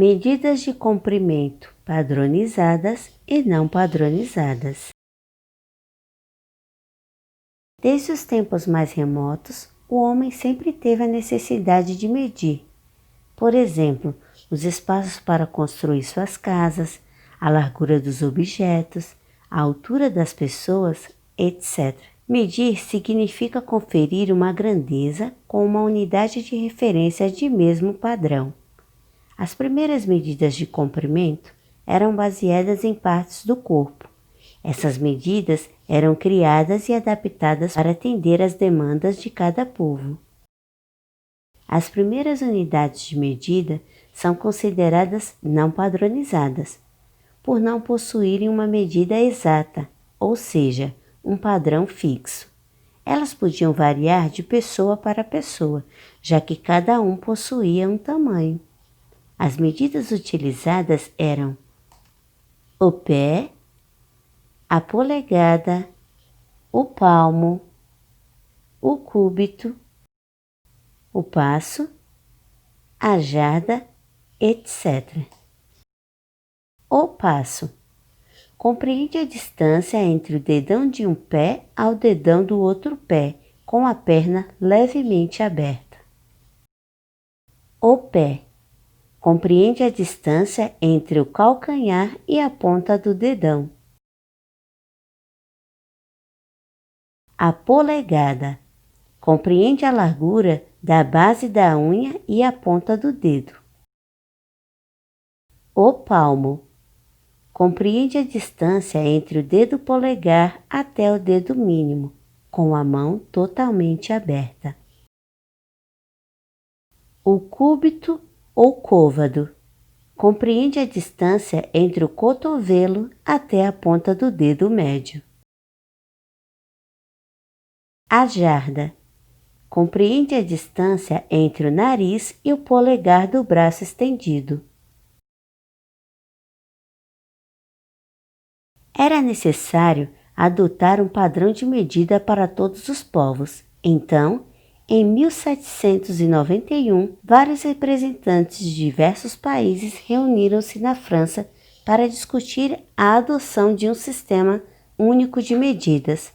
Medidas de comprimento padronizadas e não padronizadas. Desde os tempos mais remotos, o homem sempre teve a necessidade de medir. Por exemplo, os espaços para construir suas casas, a largura dos objetos, a altura das pessoas, etc. Medir significa conferir uma grandeza com uma unidade de referência de mesmo padrão. As primeiras medidas de comprimento eram baseadas em partes do corpo. Essas medidas eram criadas e adaptadas para atender às demandas de cada povo. As primeiras unidades de medida são consideradas não padronizadas, por não possuírem uma medida exata, ou seja, um padrão fixo. Elas podiam variar de pessoa para pessoa, já que cada um possuía um tamanho. As medidas utilizadas eram o pé, a polegada, o palmo, o cúbito, o passo, a jarda, etc. O passo compreende a distância entre o dedão de um pé ao dedão do outro pé, com a perna levemente aberta. O pé compreende a distância entre o calcanhar e a ponta do dedão. A polegada compreende a largura da base da unha e a ponta do dedo. O palmo compreende a distância entre o dedo polegar até o dedo mínimo, com a mão totalmente aberta. O cúbito ou côvado compreende a distância entre o cotovelo até a ponta do dedo médio. A jarda compreende a distância entre o nariz e o polegar do braço estendido. Era necessário adotar um padrão de medida para todos os povos. Então, em 1791, vários representantes de diversos países reuniram-se na França para discutir a adoção de um sistema único de medidas.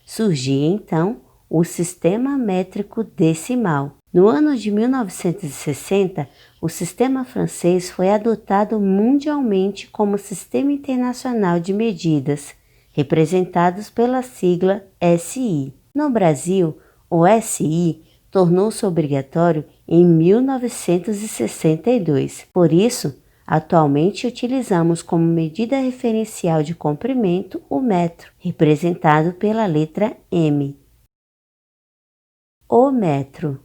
Surgia então o sistema métrico decimal. No ano de 1960, o sistema francês foi adotado mundialmente como Sistema Internacional de Medidas, representados pela sigla SI. No Brasil, o SI tornou-se obrigatório em 1962. Por isso, atualmente utilizamos como medida referencial de comprimento o metro, representado pela letra M. O metro.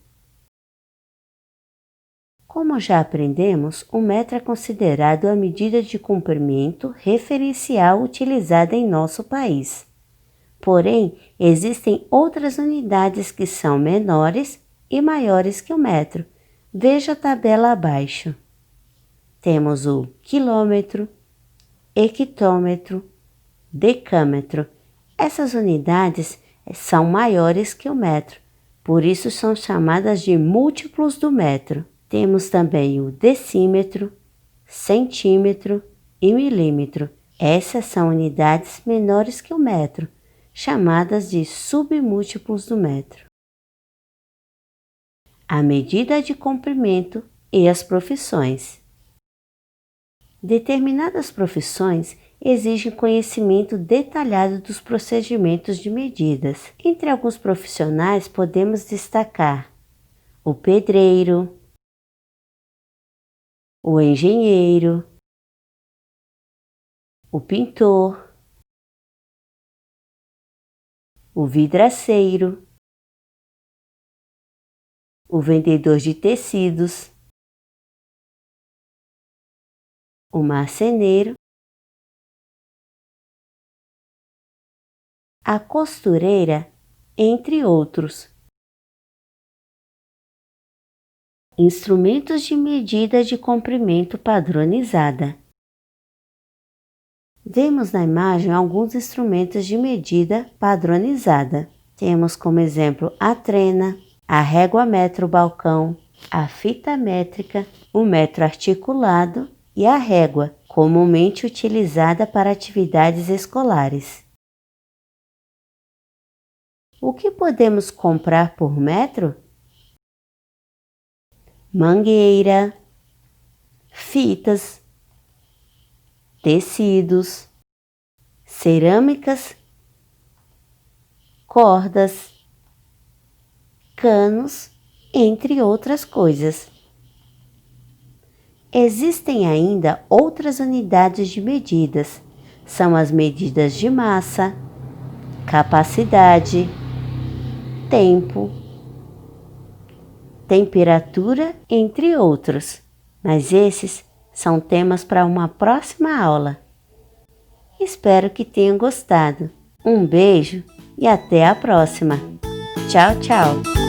Como já aprendemos, o metro é considerado a medida de comprimento referencial utilizada em nosso país. Porém, existem outras unidades que são menores e maiores que o metro. Veja a tabela abaixo. Temos o quilômetro, hectômetro, decâmetro. Essas unidades são maiores que o metro, por isso são chamadas de múltiplos do metro. Temos também o decímetro, centímetro e milímetro. Essas são unidades menores que o metro, chamadas de submúltiplos do metro. A medida de comprimento e as profissões. Determinadas profissões exigem conhecimento detalhado dos procedimentos de medidas. Entre alguns profissionais podemos destacar o pedreiro, o engenheiro, o pintor, o vidraceiro, o vendedor de tecidos, o marceneiro, a costureira, entre outros. Instrumentos de medida de comprimento padronizada. Vemos na imagem alguns instrumentos de medida padronizada. Temos como exemplo a trena, a régua metro-balcão, a fita métrica, o metro articulado e a régua, comumente utilizada para atividades escolares. O que podemos comprar por metro? Mangueira, fitas, tecidos, cerâmicas, cordas, canos, entre outras coisas. Existem ainda outras unidades de medidas, são as medidas de massa, capacidade, tempo, temperatura, entre outros, mas esses são temas para uma próxima aula. Espero que tenham gostado. Um beijo e até a próxima. Tchau, tchau!